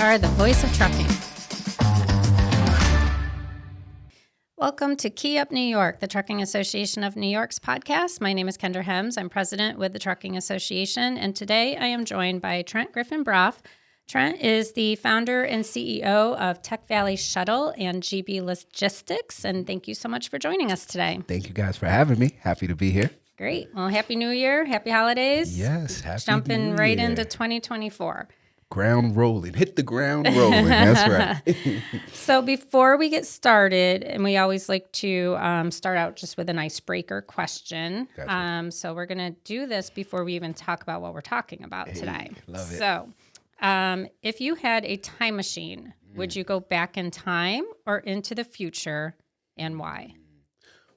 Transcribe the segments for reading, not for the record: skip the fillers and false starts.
are the voice of trucking. Welcome to Key Up New York, the Trucking Association of New York's podcast. My name is Kendra. I'm president with the Trucking Association, and today I am joined by Trent Griffin-Braaf. Trent is the founder and CEO of Tech Valley Shuttle and GB Logistics, and thank you so much for joining us today. Thank you guys for having me. Happy to be here. Great. Well, Happy New Year. Happy holidays. Yes, happy Jumping New right Year. into 2024. Ground rolling. Hit the ground rolling. That's right. So before we get started, and we always like to start out just with an icebreaker question. Gotcha. So we're going to do this before we even talk about what we're talking about today. Love it. So if you had a time machine, would you go back in time or into the future, and why?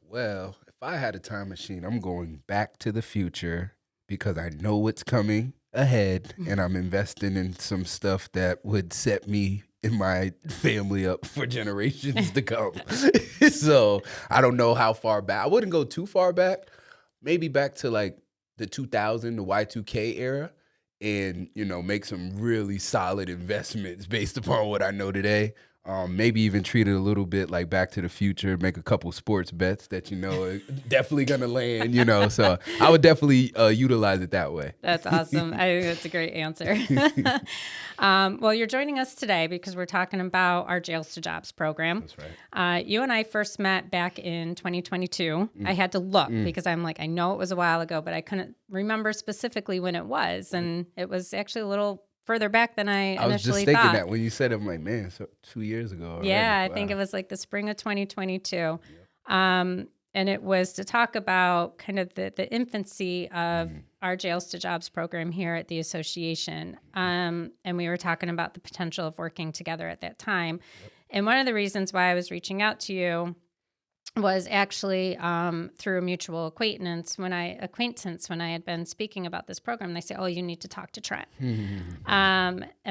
Well, if I had a time machine, I'm going back to the future because I know what's coming ahead, and I'm investing in some stuff that would set me and my family up for generations to come. So I don't know how far back. I wouldn't go too far back. Maybe back to like the 2000, the Y2K era, and make some really solid investments based upon what I know today. Maybe even treat it a little bit like Back to the Future, make a couple sports bets that are definitely going to land, So I would definitely utilize it that way. That's awesome. I think that's a great answer. Well, you're joining us today because we're talking about our Jails to Jobs program. That's right. You and I first met back in 2022. I had to look because I'm like, I know it was a while ago, but I couldn't remember specifically when it was. And it was actually a little further back than I initially thought. I was just thinking that when you said it, I'm like, man, so 2 years ago already. Yeah, Wow. I think it was like the spring of 2022. Yep. And it was to talk about kind of the infancy of our Jails to Jobs program here at the association. And we were talking about the potential of working together at that time. Yep. And one of the reasons why I was reaching out to you was actually through a mutual acquaintance when I had been speaking about this program. They say, "Oh, you need to talk to Trent,"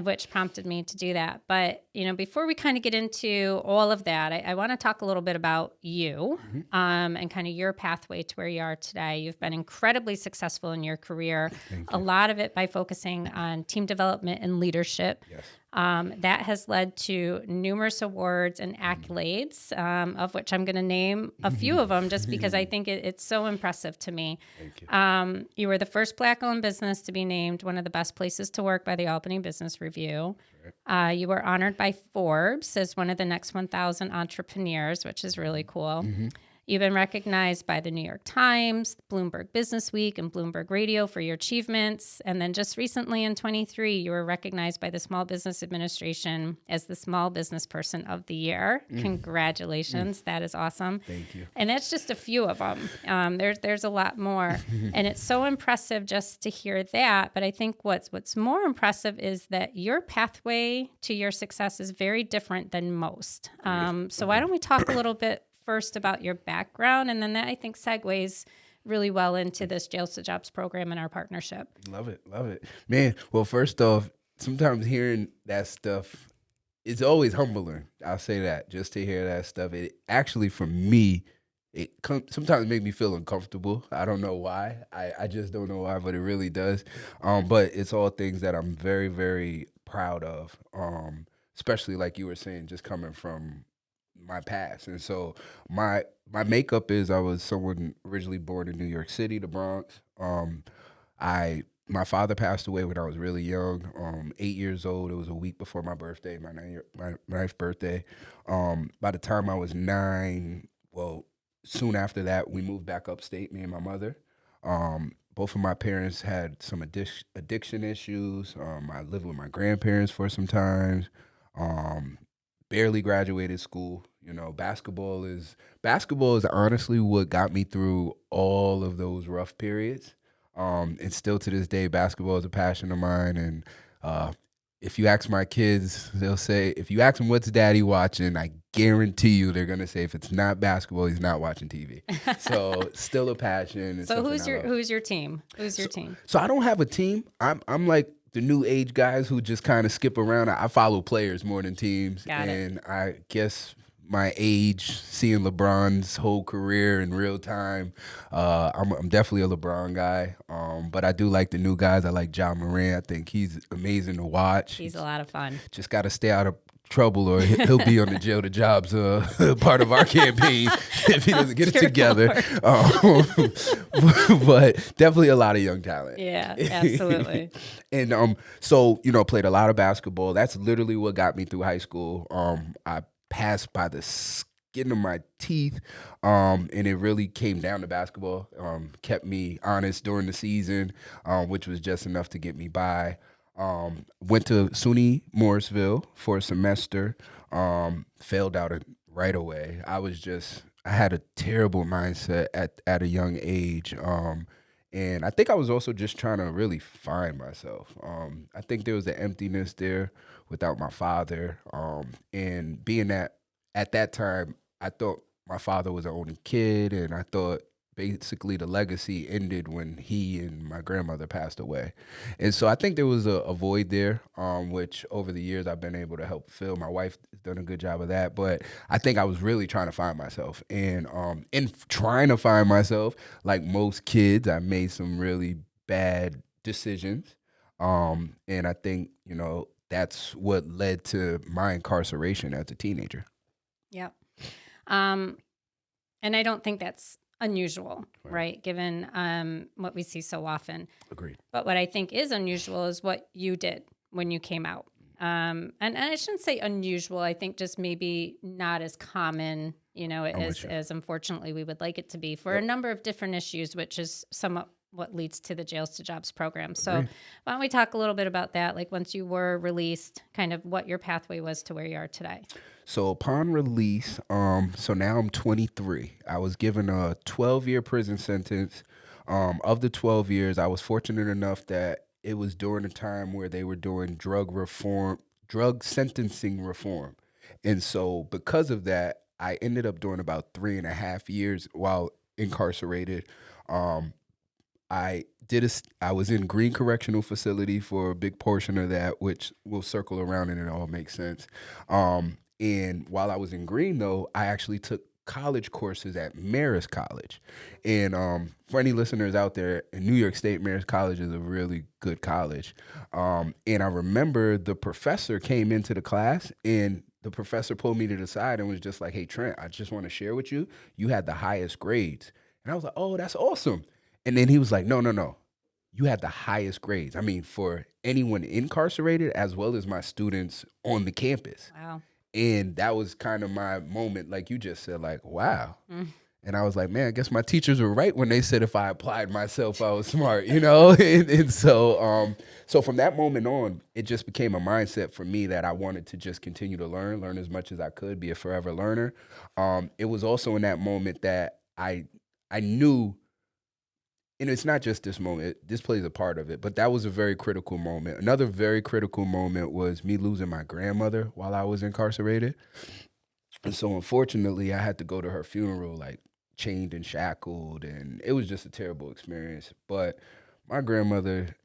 which prompted me to do that. But before we kind of get into all of that, I want to talk a little bit about you and kind of your pathway to where you are today. You've been incredibly successful in your career. A lot of it by focusing on team development and leadership. Yes. That has led to numerous awards and accolades, of which I'm going to name a few of them just because I think it's so impressive to me. Thank you. You were the first Black-owned business to be named one of the best places to work by the Albany Business Review. Right. You were honored by Forbes as one of the next 1,000 entrepreneurs, which is really cool. Mm-hmm. You've been recognized by the New York Times, Bloomberg Business Week, and Bloomberg Radio for your achievements. And then just recently in 23, you were recognized by the Small Business Administration as the Small Business Person of the Year. Congratulations. That is awesome. Thank you. And that's just a few of them. There's a lot more. And it's so impressive just to hear that. But I think what's more impressive is that your pathway to your success is very different than most. So why don't we talk a little bit first about your background, and then that I think segues really well into this Jails to Jobs program and our partnership. Love it. Man, well, first off, sometimes hearing that stuff, it's always humbling. I'll say that, just to hear that stuff. It actually, for me, sometimes make me feel uncomfortable. I don't know why. I just don't know why, but it really does. But it's all things that I'm very, very proud of, especially like you were saying, just coming from my past. And so my makeup is I was someone originally born in New York City, the Bronx. My father passed away when I was really young, 8 years old. It was a week before my birthday, my ninth birthday. By the time I was 9, well, soon after that, we moved back upstate, me and my mother. Both of my parents had some addiction issues. I lived with my grandparents for some time. Barely graduated school. Basketball is honestly what got me through all of those rough periods. And still to this day, basketball is a passion of mine. And if you ask my kids, they'll say, if you ask them what's daddy watching, I guarantee you they're gonna say if it's not basketball, he's not watching TV. So still a passion. So who's your team? So I don't have a team. I'm like the new age guys who just kind of skip around. I follow players more than teams. And I guess my age, seeing LeBron's whole career in real time. I'm definitely a LeBron guy, but I do like the new guys. I like John Moran. I think he's amazing to watch. He's a lot of fun. Just got to stay out of trouble or he'll be on the jail to jobs part of our campaign if he doesn't get it together. But definitely a lot of young talent. Yeah, absolutely. And so, played a lot of basketball. That's literally what got me through high school. I passed by the skin of my teeth, and it really came down to basketball. Kept me honest during the season, which was just enough to get me by. Went to SUNY Morrisville for a semester. Failed out right away. I had a terrible mindset at a young age. And I think I was also just trying to really find myself. I think there was an emptiness there without my father. And being that at that time, I thought my father was the only kid, and I thought basically the legacy ended when he and my grandmother passed away. And so I think there was a void there, which over the years I've been able to help fill. My wife has done a good job of that, but I think I was really trying to find myself. And in trying to find myself, like most kids, I made some really bad decisions. And I think, that's what led to my incarceration as a teenager. Yep. And I don't think that's unusual, right? Given what we see so often. Agreed. But what I think is unusual is what you did when you came out. And I shouldn't say unusual. I think just maybe not as common, as unfortunately we would like it to be for a number of different issues, which is somewhat what leads to the Jails to Jobs program. So why don't we talk a little bit about that? Like once you were released, kind of what your pathway was to where you are today. So upon release, so now I'm 23. I was given a 12-year prison sentence. Of the 12 years, I was fortunate enough that it was during a time where they were doing drug sentencing reform. And so because of that, I ended up doing about 3.5 years while incarcerated. I was in Green Correctional Facility for a big portion of that, which we'll circle around and it all makes sense. And while I was in Green, though, I actually took college courses at Marist College. And for any listeners out there, in New York State, Marist College is a really good college. And I remember the professor came into the class, and the professor pulled me to the side and was just like, "Hey, Trent, I just want to share with you, you had the highest grades." And I was like, "Oh, that's awesome." And then he was like, No. You had the highest grades. I mean, for anyone incarcerated as well as my students on the campus." Wow. And that was kind of my moment, like you just said, like, wow. And I was like, man, I guess my teachers were right when they said if I applied myself, I was smart, and so from that moment on, it just became a mindset for me that I wanted to just continue to learn as much as I could, be a forever learner. It was also in that moment that I knew, and it's not just this moment, this plays a part of it, but that was a very critical moment. Another very critical moment was me losing my grandmother while I was incarcerated. And so unfortunately, I had to go to her funeral, like chained and shackled, and it was just a terrible experience. But my grandmother,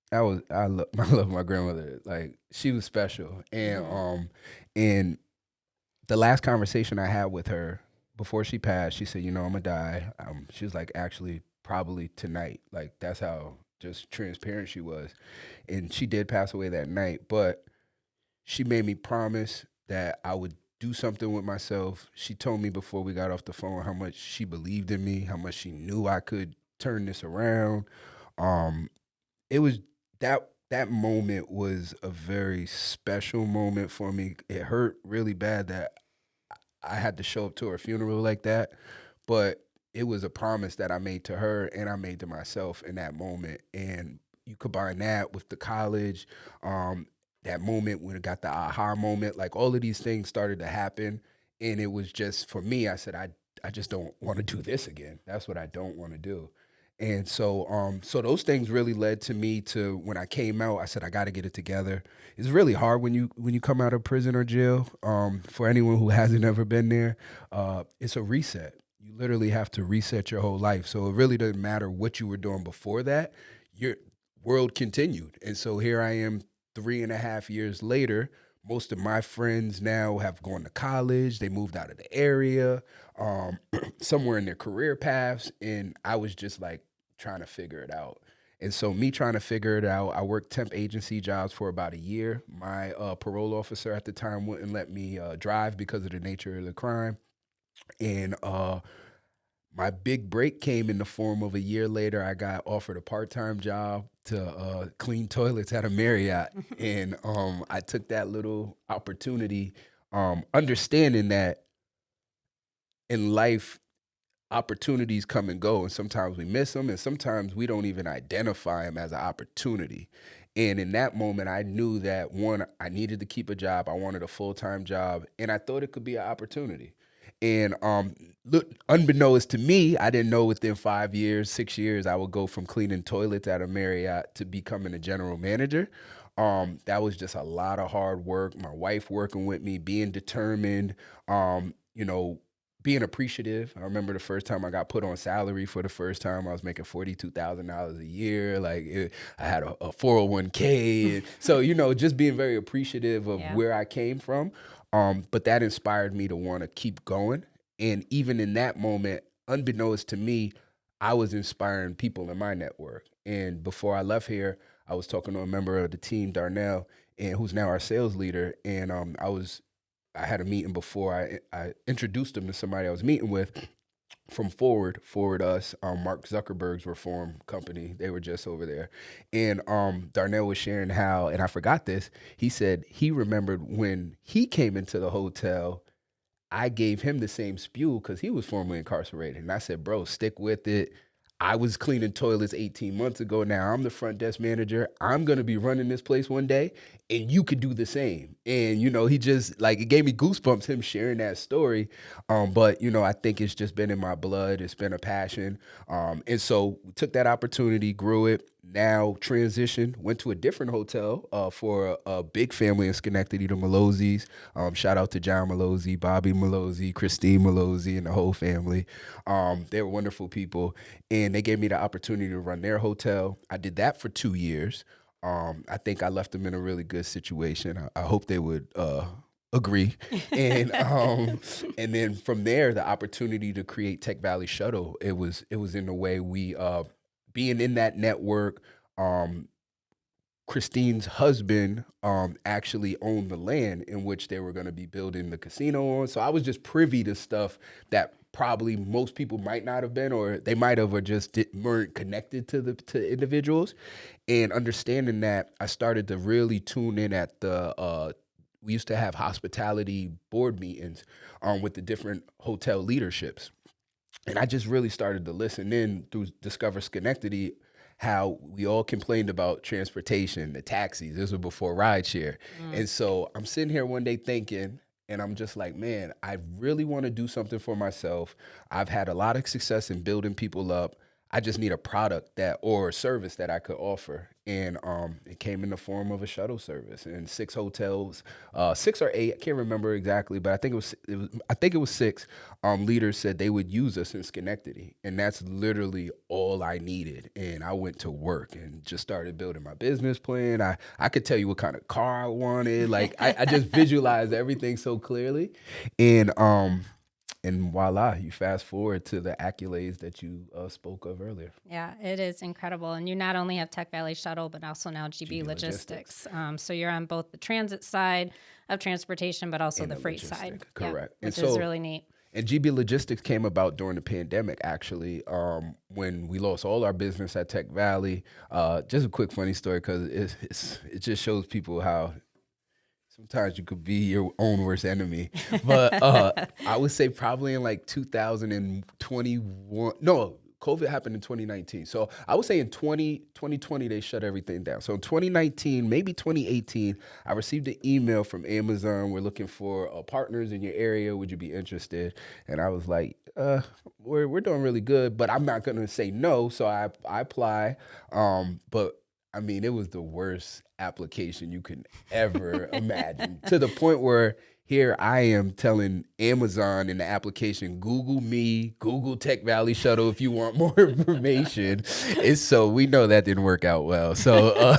I love my grandmother. Like, she was special. And the last conversation I had with her before she passed, she said, I'm gonna die. She was like, actually, probably tonight. Like, that's how just transparent she was. And she did pass away that night, but she made me promise that I would do something with myself. She told me before we got off the phone how much she believed in me, how much she knew I could turn this around. It was that moment was a very special moment for me. It hurt really bad that I had to show up to her funeral like that, but it was a promise that I made to her and I made to myself in that moment. And you combine that with the college, that moment when it got the aha moment, like all of these things started to happen. And it was just, for me, I said, I just don't want to do this again. That's what I don't want to do. And so those things really led to me to, when I came out, I said, I got to get it together. It's really hard when you come out of prison or jail. For anyone who hasn't ever been there, it's a reset. You literally have to reset your whole life. So it really doesn't matter what you were doing before that. Your world continued. And so here I am 3.5 years later, most of my friends now have gone to college. They moved out of the area, somewhere in their career paths. And I was just like trying to figure it out. And so, me trying to figure it out, I worked temp agency jobs for about a year. My parole officer at the time wouldn't let me drive because of the nature of the crime. And my big break came in the form of a year later. I got offered a part-time job to clean toilets at a Marriott, and I took that little opportunity, understanding that in life opportunities come and go, and sometimes we miss them, and sometimes we don't even identify them as an opportunity. And in that moment, I knew that one, I needed to keep a job. I wanted a full-time job, and I thought it could be an opportunity. And look, unbeknownst to me, I didn't know within 5 years, 6 years, I would go from cleaning toilets at a Marriott to becoming a general manager. That was just a lot of hard work. My wife working with me, being determined, you know, being appreciative. I remember the first time I got put on salary for the first time, I was making $42,000 a year. I had a 401k. And so, just being very appreciative of Yeah. where I came from. But that inspired me to want to keep going. And even in that moment, unbeknownst to me, I was inspiring people in my network. And before I left here, I was talking to a member of the team, Darnell, and who's now our sales leader. And I had a meeting before I introduced him to somebody I was meeting with from Forward Us, Mark Zuckerberg's reform company. They were just over there. And Darnell was sharing how, and I forgot this, he said he remembered when he came into the hotel, I gave him the same spew because he was formerly incarcerated. And I said, bro, stick with it. I was cleaning toilets 18 months ago. Now I'm the front desk manager. I'm going to be running this place one day, and you could do the same. And, he just, it gave me goosebumps, him sharing that story. But, I think it's just been in my blood. It's been a passion. And so we took that opportunity, grew it, now transitioned, went to a different hotel for a big family in Schenectady, the Malozzi's. Shout out to John Malozzi, Bobby Malozzi, Christine Malozzi, and the whole family. They were wonderful people, and they gave me the opportunity to run their hotel. I did that for 2 years. I think I left them in a really good situation. I hope they would agree. And then from there, the opportunity to create Tech Valley Shuttle. It was in the way we being in that network. Christine's husband actually owned the land in which they were going to be building the casino on. So I was just privy to stuff that probably most people might not have been, or they might have, or just weren't connected to individuals. And understanding that, I started to really tune in at we used to have hospitality board meetings with the different hotel leaderships. And I just really started to listen in through Discover Schenectady, how we all complained about transportation, the taxis. This was before rideshare. And so I'm sitting here one day thinking, and I'm just like, man, I really want to do something for myself. I've had a lot of success in building people up. I just need a product or a service that I could offer. And it came in the form of a shuttle service, and 6 hotels, 6 or 8, I can't remember exactly, but I think it was 6 leaders said they would use us in Schenectady. And that's literally all I needed. And I went to work and just started building my business plan. I could tell you what kind of car I wanted. I just visualized everything so clearly. And voila, you fast forward to the accolades that you spoke of earlier. Yeah, it is incredible. And you not only have Tech Valley Shuttle, but also now GB Logistics. So you're on both the transit side of transportation, but also the freight side. Correct. Which is really neat. And GB Logistics came about during the pandemic, actually, when we lost all our business at Tech Valley. Just a quick funny story, because it just shows people how sometimes you could be your own worst enemy. But I would say probably in 2021, no, COVID happened in 2019. So I would say in 2020, they shut everything down. So in 2019, maybe 2018, I received an email from Amazon. We're looking for partners in your area. Would you be interested? And I was like, we're doing really good, but I'm not going to say no. So I apply. But I mean, it was the worst application you can ever imagine, to the point where here I am telling Amazon in the application, Google me, Google Tech Valley Shuttle if you want more information. And so we know that didn't work out well. So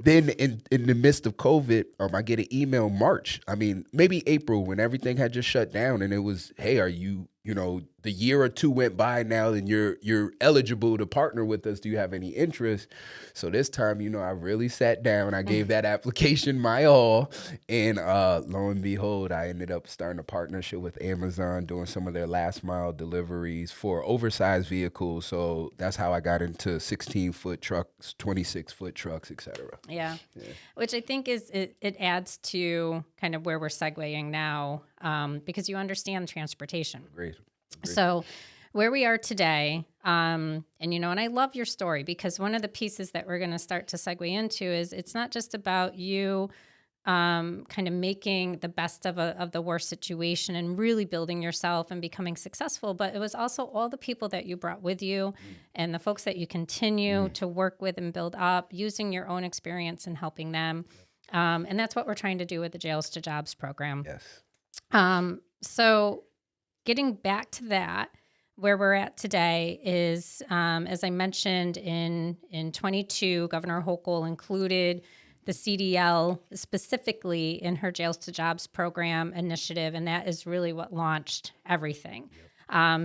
then in the midst of COVID, I get an email March. I mean, maybe April when everything had just shut down, and it was, hey, are you, the year or two went by now, and you're eligible to partner with us. Do you have any interest? So this time, I really sat down. I gave that application my all, and lo and behold, I ended up starting a partnership with Amazon, doing some of their last mile deliveries for oversized vehicles. So that's how I got into 16-foot trucks, 26-foot trucks, etc. Yeah. Which I think is it adds to kind of where we're segueing now, because you understand transportation. Great. So where we are today, and I love your story, because one of the pieces that we're going to start to segue into is it's not just about you kind of making the best of the worst situation and really building yourself and becoming successful, but it was also all the people that you brought with you and the folks that you continue to work with and build up using your own experience and helping them. And that's what we're trying to do with the Jails to Jobs program. Yes. So getting back to that, where we're at today is, as I mentioned, in 22, Governor Hochul included the CDL specifically in her Jails to Jobs program initiative, and that is really what launched everything.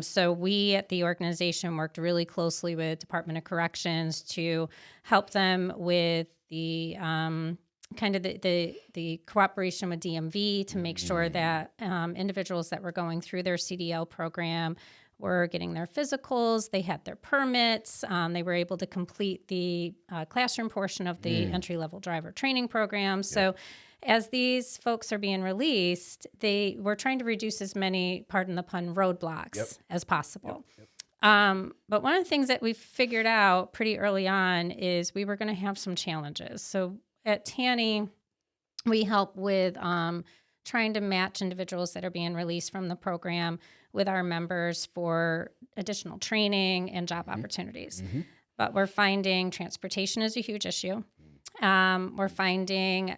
So we at the organization worked really closely with Department of Corrections to help them with the kind of the cooperation with DMV to make sure that individuals that were going through their CDL program were getting their physicals, they had their permits, they were able to complete the classroom portion of the entry-level driver training program. So as these folks are being released, they were trying to reduce as many, pardon the pun, roadblocks as possible. But one of the things that we figured out pretty early on is we were going to have some challenges. So at TANY, we help with trying to match individuals that are being released from the program with our members for additional training and job opportunities. But we're finding transportation is a huge issue. We're finding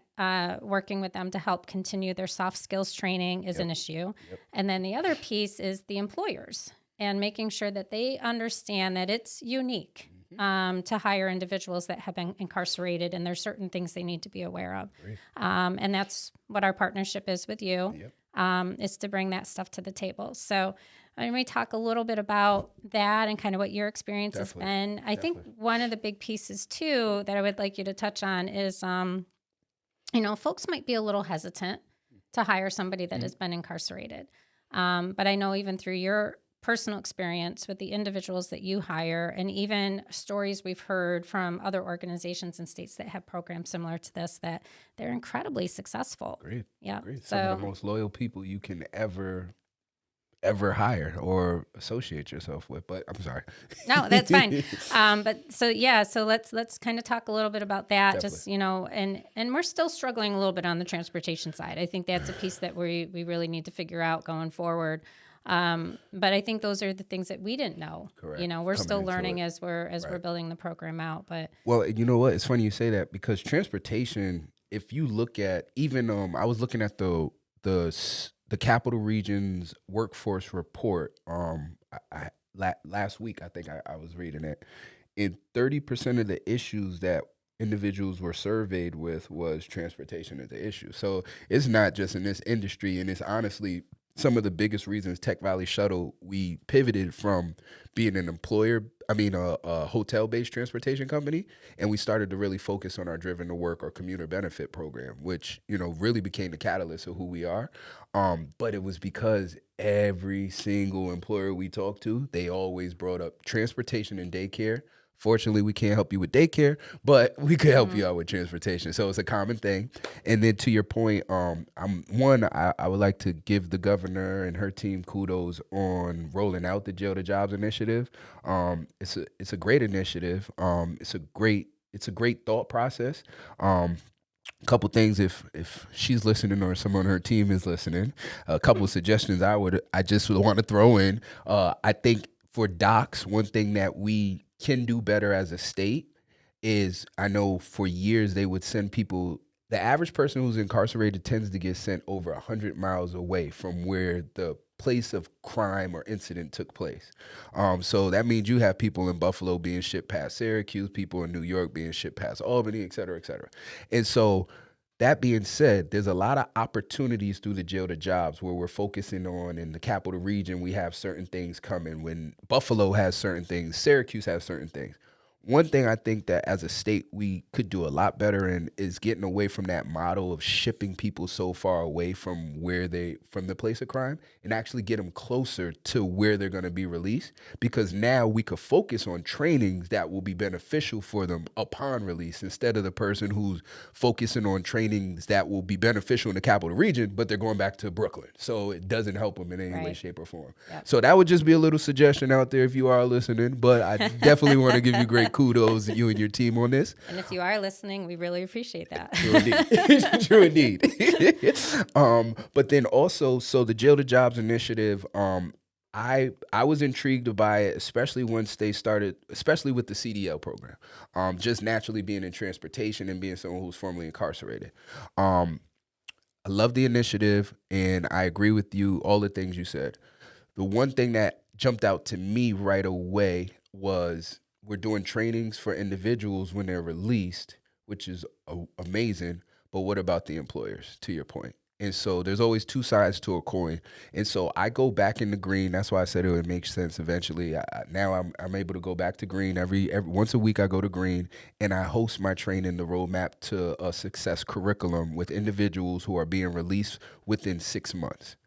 working with them to help continue their soft skills training is an issue. And then the other piece is the employers and making sure that they understand that it's unique to hire individuals that have been incarcerated, and there's certain things they need to be aware of. And that's what our partnership is with you, is to bring that stuff to the table. So let me talk a little bit about that and kind of what your experience has been. I think one of the big pieces too that I would like you to touch on is, folks might be a little hesitant to hire somebody that has been incarcerated. But I know even through your personal experience with the individuals that you hire, and even stories we've heard from other organizations and states that have programs similar to this, that they're incredibly successful. Great. Yeah. Great. So, some of the most loyal people you can ever hire or associate yourself with. But I'm sorry. No, that's fine. So let's kind of talk a little bit about that. Just, and we're still struggling a little bit on the transportation side. I think that's a piece that we really need to figure out going forward. But I think those are the things that we didn't know. Correct. We're still learning as we're building the program out. But well, you know what? It's funny you say that, because transportation, if you look at even I was looking at the Capital Region's workforce report last week. I think I was reading it, and 30% of the issues that individuals were surveyed with was transportation as an issue. So it's not just in this industry, and it's honestly some of the biggest reasons Tech Valley Shuttle, we pivoted from being a hotel-based transportation company, and we started to really focus on our Driven to Work or commuter benefit program, which, really became the catalyst of who we are. But it was because every single employer we talked to, they always brought up transportation and daycare. Fortunately, we can't help you with daycare, but we could help you out with transportation. So it's a common thing. And then to your point, I would like to give the governor and her team kudos on rolling out the Jail to Jobs initiative. It's a great initiative. It's a great thought process. Couple things, if she's listening or someone on her team is listening, a couple of suggestions I just would want to throw in. I think for docs, one thing that we can do better as a state is, I know for years they would send people, the average person who's incarcerated tends to get sent over 100 miles away from where the place of crime or incident took place. So that means you have people in Buffalo being shipped past Syracuse, people in New York being shipped past Albany, et cetera, et cetera. And so that being said, there's a lot of opportunities through the jail to jobs where we're focusing on in the capital region. We have certain things coming. When Buffalo has certain things, Syracuse has certain things. One thing I think that as a state we could do a lot better in is getting away from that model of shipping people so far away from from the place of crime and actually get them closer to where they're going to be released, because now we could focus on trainings that will be beneficial for them upon release instead of the person who's focusing on trainings that will be beneficial in the capital region, but they're going back to Brooklyn. So it doesn't help them in any way, Right. shape, or form. Yep. So that would just be a little suggestion out there if you are listening, but I definitely want to give you great kudos, you and your team, on this. And if you are listening, we really appreciate that. True indeed. True indeed. But then also, so the Jail to Jobs initiative, I was intrigued by it, especially once they started, especially with the CDL program, just naturally being in transportation and being someone who's formerly incarcerated. I love the initiative, and I agree with you, all the things you said. The one thing that jumped out to me right away was we're doing trainings for individuals when they're released, which is amazing. But what about the employers, to your point? And so there's always two sides to a coin. And so I go back in the green. That's why I said it would make sense eventually. Now I'm able to go back to green every once a week. I go to green and I host my training, the roadmap to a success curriculum with individuals who are being released within 6 months.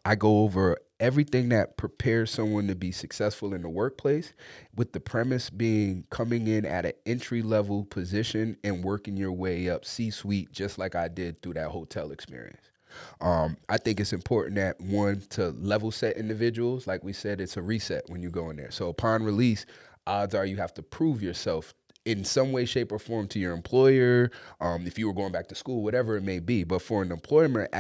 I go over everything that prepares someone to be successful in the workplace, with the premise being coming in at an entry-level position and working your way up C-suite, just like I did through that hotel experience. I think it's important that, one, to level set individuals. Like we said, it's a reset when you go in there. So upon release, odds are you have to prove yourself in some way, shape, or form to your employer, if you were going back to school, whatever it may be. But for an employment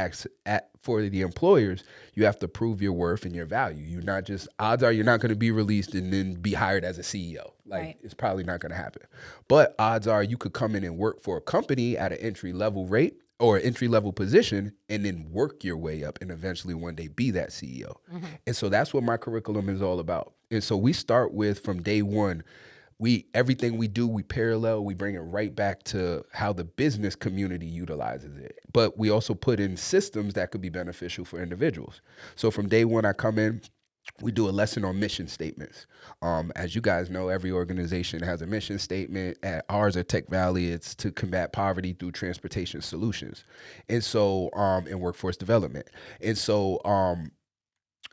for the employers, you have to prove your worth and your value. You're not just, odds are you're not going to be released and then be hired as a CEO. Like, Right. It's probably not going to happen. But odds are you could come in and work for a company at an entry level rate or entry level position and then work your way up and eventually one day be that CEO. Mm-hmm. And so that's what my curriculum is all about. And so we start with, from day one, everything we do, we parallel, we bring it right back to how the business community utilizes it. But we also put in systems that could be beneficial for individuals. So from day one, I come in, we do a lesson on mission statements. As you guys know, every organization has a mission statement. At ours at Tech Valley, it's to combat poverty through transportation solutions. And so, and workforce development. And so,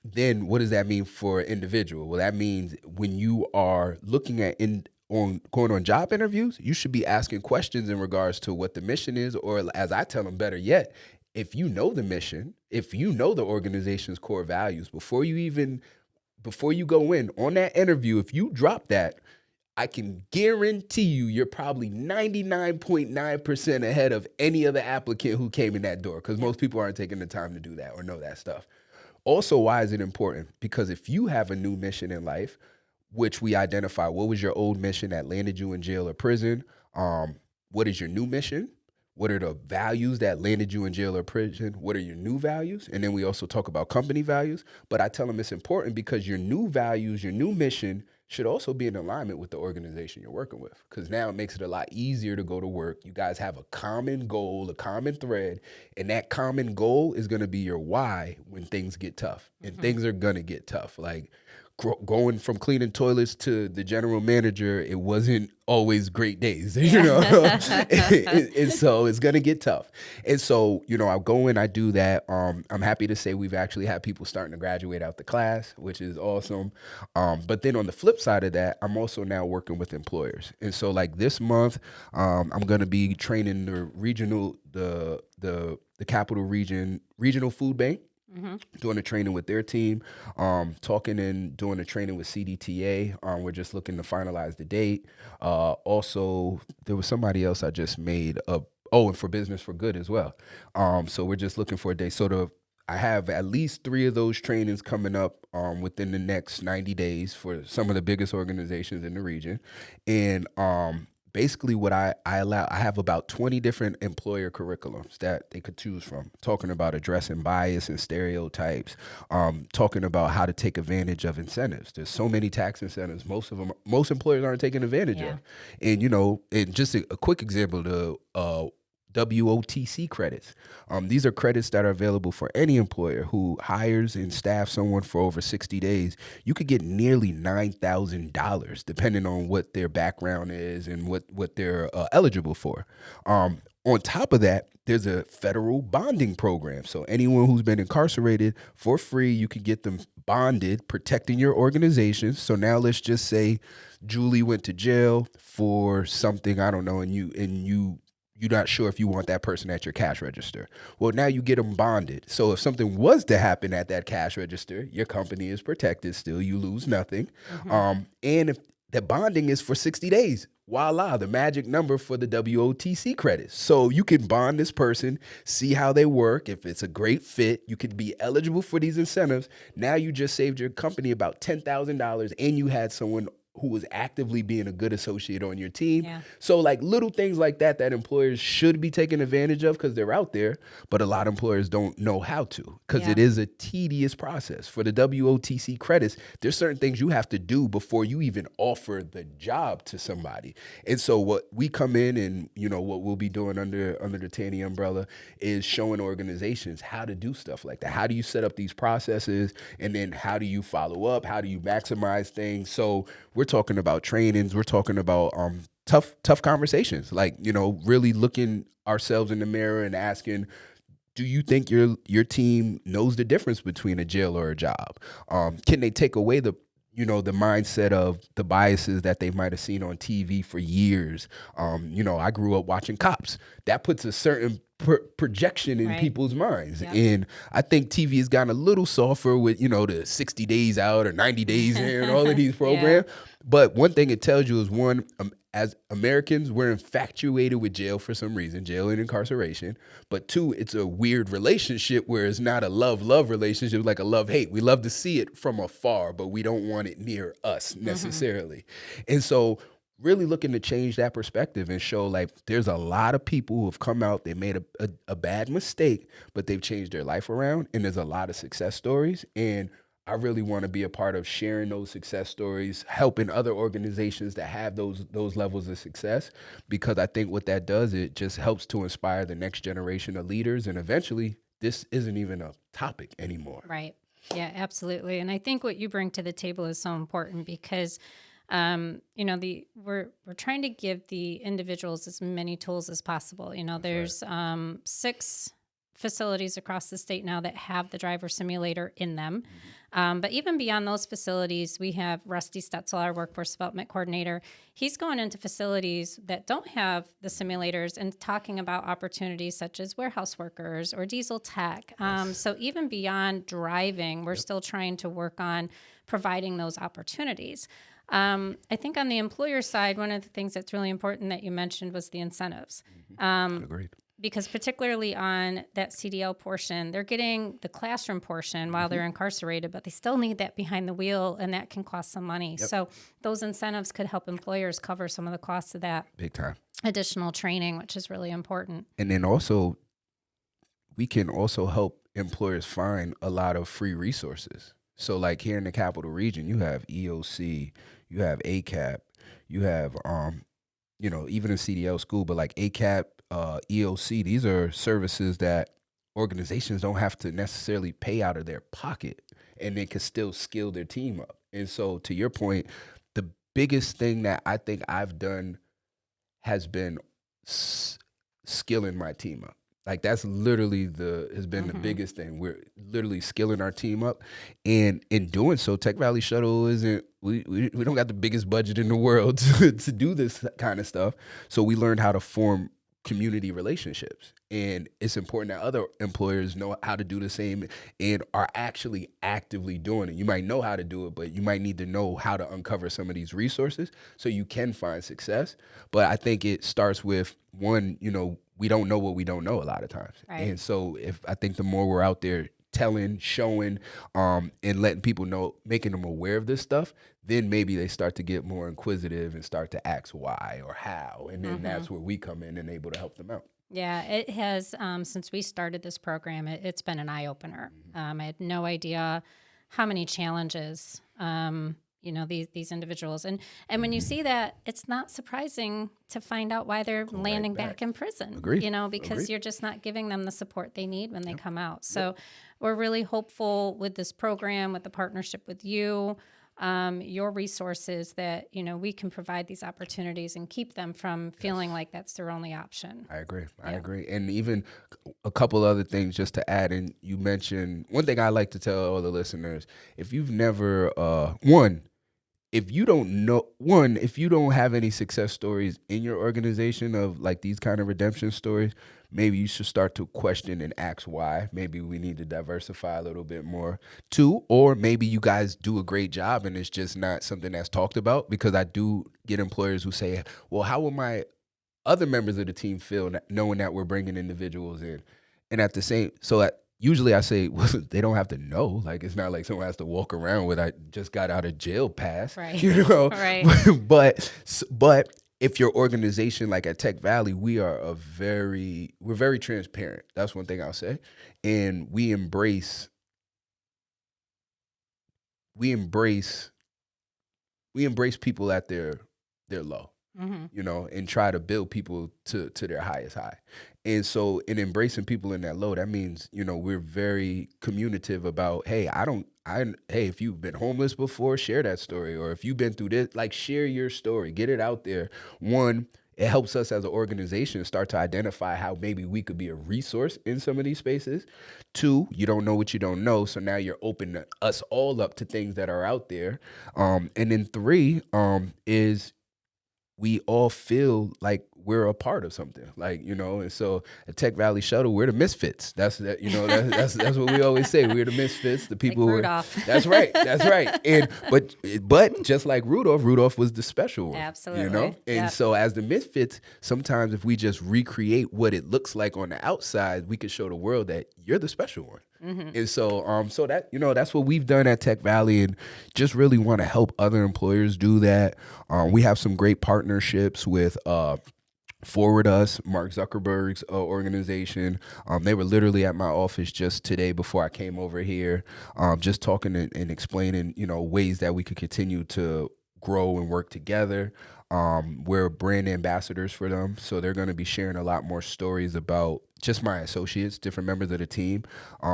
then what does that mean for an individual? Well, that means when you are looking at going on job interviews, you should be asking questions in regards to what the mission is, or as I tell them, better yet, if you know the mission, if you know the organization's core values, before you go in on that interview, if you drop that, I can guarantee you're probably 99.9% ahead of any other applicant who came in that door, because most people aren't taking the time to do that or know that stuff. Also, why is it important? Because if you have a new mission in life, which we identify, what was your old mission that landed you in jail or prison? What is your new mission? What are the values that landed you in jail or prison? What are your new values? And then we also talk about company values. But I tell them it's important because your new values, your new mission should also be in alignment with the organization you're working with, because now it makes it a lot easier to go to work. You guys have a common goal, a common thread, and that common goal is going to be your why when things get tough. And things are going to get tough. Like going from cleaning toilets to the general manager, it wasn't always great days, you know? and so it's going to get tough. And so, I'll go in, I do that. I'm happy to say we've actually had people starting to graduate out the class, which is awesome. But then on the flip side of that, I'm also now working with employers. And so like this month, I'm going to be training the capital regional food bank. Mm-hmm. Doing a training with their team, talking and doing a training with CDTA. We're just looking to finalize the date. Also, there was somebody else I just made up. Oh, and for Business for Good as well. So we're just looking for a date. So I have at least 3 of those trainings coming up within the next 90 days for some of the biggest organizations in the region. And basically what I allow, I have about 20 different employer curriculums that they could choose from, talking about addressing bias and stereotypes, talking about how to take advantage of incentives. There's so many tax incentives. Most employers aren't taking advantage Yeah. of. And, and just a quick example, the WOTC credits. These are credits that are available for any employer who hires and staffs someone for over 60 days. You could get nearly $9,000 depending on what their background is and what they're eligible for. On top of that, there's a federal bonding program. So anyone who's been incarcerated for free, you can get them bonded, protecting your organization. So now let's just say Julie went to jail for something, I don't know, and you're not sure if you want that person at your cash register. Well, now you get them bonded. So if something was to happen at that cash register, your company is protected still. You lose nothing. And if the bonding is for 60 days, voila, the magic number for the WOTC credits. So you can bond this person, see how they work. If it's a great fit, you could be eligible for these incentives. Now you just saved your company about $10,000 and you had someone who was actively being a good associate on your team. Yeah. So like little things like that employers should be taking advantage of because they're out there, but a lot of employers don't know how to because it is a tedious process. For the WOTC credits, there's certain things you have to do before you even offer the job to somebody. And so what we come in and, what we'll be doing under the TANY umbrella is showing organizations how to do stuff like that. How do you set up these processes? And then how do you follow up? How do you maximize things? So we're talking about trainings. We're talking about tough conversations, like, really looking ourselves in the mirror and asking, do you think your team knows the difference between a jail or a job? Can they take away the mindset of the biases that they might have seen on TV for years? I grew up watching Cops. That puts a certain projection in people's minds. Yep. And I think TV has gotten a little softer with, the 60 days out or 90 days in and all of these programs. Yeah. But one thing it tells you is, one, as Americans, we're infatuated with jail for some reason, jail and incarceration. But two, it's a weird relationship where it's not a love-love relationship, like a love-hate. We love to see it from afar, but we don't want it near us necessarily. And so really looking to change that perspective and show like there's a lot of people who have come out, they made a bad mistake, but they've changed their life around, and there's a lot of success stories. And I really want to be a part of sharing those success stories, helping other organizations that have those levels of success, because I think what that does, it just helps to inspire the next generation of leaders, and eventually this isn't even a topic anymore. Right. Yeah, absolutely. And I think what you bring to the table is so important because we're trying to give the individuals as many tools as possible. There's 6 facilities across the state now that have the driver simulator in them. But even beyond those facilities, we have Rusty Stetzel, our workforce development coordinator. He's going into facilities that don't have the simulators and talking about opportunities such as warehouse workers or diesel tech. So even beyond driving, we're still trying to work on providing those opportunities. I think on the employer side, one of the things that's really important that you mentioned was the incentives. Agreed. Because particularly on that CDL portion, they're getting the classroom portion while they're incarcerated, but they still need that behind the wheel, and that can cost some money. Yep. So those incentives could help employers cover some of the costs of that big time additional training, which is really important. And then also, we can also help employers find a lot of free resources. So like here in the Capital Region, you have EOC, you have ACAP, you have, even a CDL school, but like ACAP, EOC, these are services that organizations don't have to necessarily pay out of their pocket, and they can still skill their team up. And so to your point, the biggest thing that I think I've done has been skilling my team up. Like that's literally has been the biggest thing. We're literally skilling our team up, and in doing so, Tech Valley Shuttle isn't. We don't got the biggest budget in the world to do this kind of stuff. So we learned how to form community relationships, and it's important that other employers know how to do the same and are actually actively doing it. You might know how to do it, but you might need to know how to uncover some of these resources so you can find success. But I think it starts with one, we don't know what we don't know a lot of times. Right. And so I think the more we're out there telling, showing, and letting people know, making them aware of this stuff, then maybe they start to get more inquisitive and start to ask why or how. And then that's where we come in and able to help them out. Yeah, it has, since we started this program, it's been an eye-opener. I had no idea how many challenges, these individuals. And when you see that, it's not surprising to find out why they're landing back in prison, Agreed. because Agreed. you're just not giving them the support they need when they come out. So we're really hopeful with this program, with the partnership with you, your resources, that, we can provide these opportunities and keep them from feeling like that's their only option. I agree. And even a couple other things just to add in, you mentioned, one thing I like to tell all the listeners, if you've never, if you don't have any success stories in your organization of like these kind of redemption stories, maybe you should start to question and ask why. Maybe we need to diversify a little bit more. Two, or maybe you guys do a great job and it's just not something that's talked about, because I do get employers who say, well, how will my other members of the team feel knowing that we're bringing individuals in? And at the same, usually I say, well, they don't have to know. Like, it's not like someone has to walk around with, I just got out of jail pass, Right. Right. but if your organization, like at Tech Valley, we're very transparent. That's one thing I'll say. And we embrace people at their low. And try to build people to their highest high. And so in embracing people in that low, that means, we're very communicative about, hey, if you've been homeless before, share that story. Or if you've been through this, like, share your story, get it out there. One, it helps us as an organization start to identify how maybe we could be a resource in some of these spaces. Two, you don't know what you don't know. So now you're opening us all up to things that are out there. And then three, is we all feel like we're a part of something, like, and so at Tech Valley Shuttle, we're the misfits. That's that's what we always say. We're the misfits, the people Like who Rudolph. That's right. And but just like Rudolph was the special one. Absolutely. And so as the misfits, sometimes if we just recreate what it looks like on the outside, we could show the world that you're the special one. And so so that that's what we've done at Tech Valley, and just really want to help other employers do that. We have some great partnerships with Forward Us, Mark Zuckerberg's organization. They were literally at my office just today before I came over here, just talking and explaining ways that we could continue to grow and work together. We're brand ambassadors for them, so they're going to be sharing a lot more stories about just my associates, different members of the team.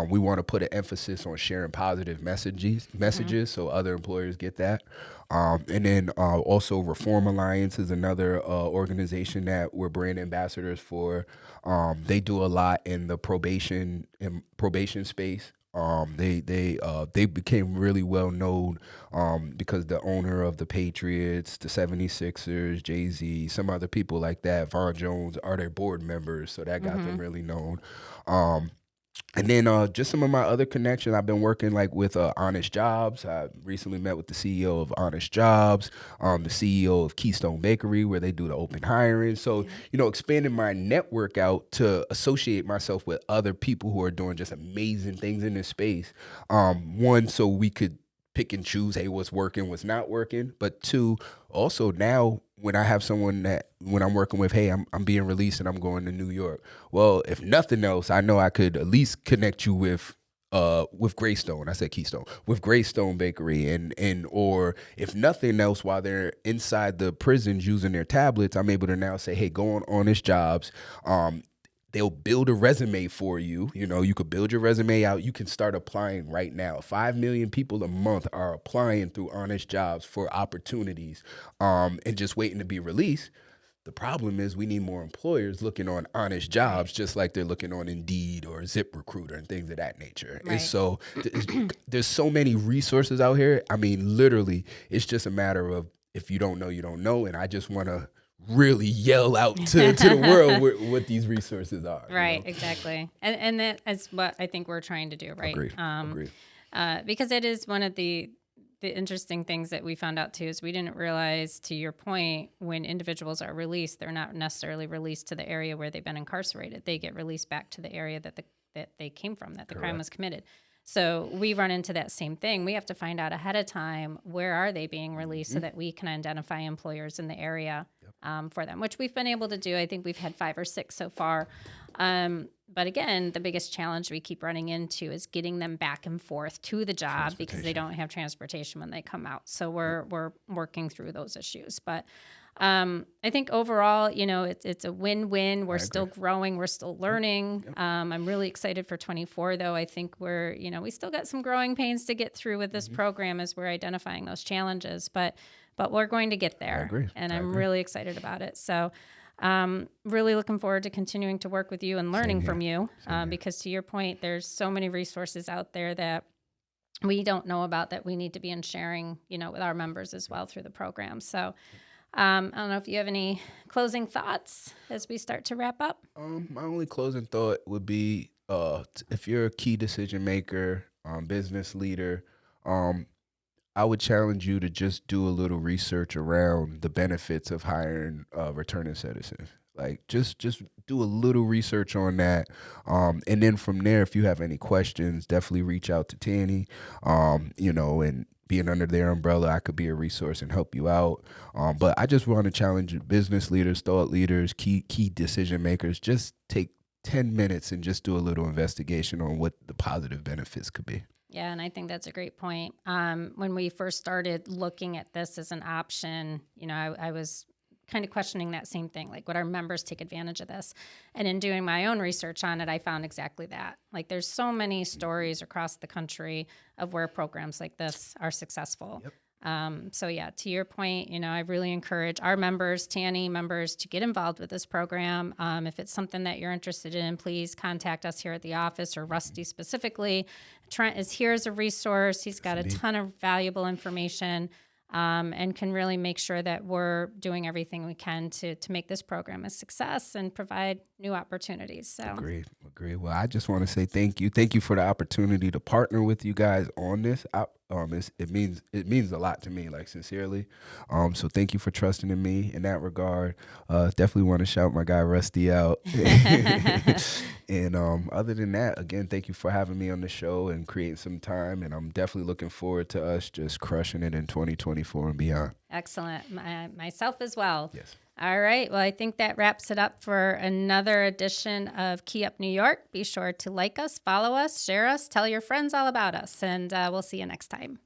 We want to put an emphasis on sharing positive messages, so other employers get that. And then also Reform Alliance is another organization that we're brand ambassadors for. They do a lot in the probation space. They became really well known because the owner of the Patriots, the 76ers, Jay-Z, some other people like that, Von Jones, are their board members, so that got them really known. And then just some of my other connections, I've been working like with Honest Jobs. I recently met with the CEO of Honest Jobs, the CEO of Keystone Bakery, where they do the open hiring. So, expanding my network out to associate myself with other people who are doing just amazing things in this space. One, so we could pick and choose, hey, what's working, what's not working. But two, also now when I have someone that when I'm working with, hey, I'm being released and I'm going to New York. Well, if nothing else, I know I could at least connect you with Greystone. I said Keystone, with Greystone Bakery, and or if nothing else, while they're inside the prisons using their tablets, I'm able to now say, hey, go on Honest Jobs. They'll build a resume for you. You could build your resume out. You can start applying right now. 5 million people a month are applying through Honest Jobs for opportunities and just waiting to be released. The problem is we need more employers looking on Honest Jobs, just like they're looking on Indeed or ZipRecruiter and things of that nature. Right. And so there's so many resources out here. I mean, literally, it's just a matter of if you don't know, you don't know. And I just want to really yell out to the world what these resources are. Right, exactly. And that is what I think we're trying to do, right? Agreed. Because it is one of the interesting things that we found out too is we didn't realize, to your point, when individuals are released, they're not necessarily released to the area where they've been incarcerated. They get released back to the area that they came from, that the crime was committed. So we run into that same thing. We have to find out ahead of time, where are they being released so that we can identify employers in the area for them, which we've been able to do. I think we've had 5 or 6 so far. But again, the biggest challenge we keep running into is getting them back and forth to the job because they don't have transportation when they come out. So we're working through those issues. But I think overall, it's a win-win. We're still growing. We're still learning. I'm really excited for 24, though. I think we still got some growing pains to get through with this program as we're identifying those challenges, but we're going to get there. I agree. And I'm really excited about it. So really looking forward to continuing to work with you and learning from you because to your point, there's so many resources out there that we don't know about that we need to be in sharing, with our members as well through the program. So I don't know if you have any closing thoughts as we start to wrap up. My only closing thought would be, if you're a key decision maker, business leader, I would challenge you to just do a little research around the benefits of hiring returning citizens. Like just do a little research on that, and then from there, if you have any questions, definitely reach out to TANY. And being under their umbrella, I could be a resource and help you out. But I just want to challenge business leaders, thought leaders, key decision makers. Just take 10 minutes and just do a little investigation on what the positive benefits could be. Yeah, and I think that's a great point. When we first started looking at this as an option, I was kind of questioning that same thing, like would our members take advantage of this? And in doing my own research on it, I found exactly that. Like there's so many stories across the country of where programs like this are successful. Yep. So yeah, to your point, I really encourage our members, TANY members, to get involved with this program. If it's something that you're interested in, please contact us here at the office or Rusty specifically. Trent is here as a resource. He's got a ton of valuable information. And can really make sure that we're doing everything we can to make this program a success and provide new opportunities. So Agreed. Well, I just want to say thank you. Thank you for the opportunity to partner with you guys on this. It means a lot to me, like sincerely. So thank you for trusting in me in that regard. Definitely want to shout my guy Rusty out. And other than that, again, thank you for having me on the show and creating some time. And I'm definitely looking forward to us just crushing it in 2024 and beyond. Excellent. Myself as well. Yes. All right. Well, I think that wraps it up for another edition of Key Up New York. Be sure to like us, follow us, share us, tell your friends all about us, and we'll see you next time.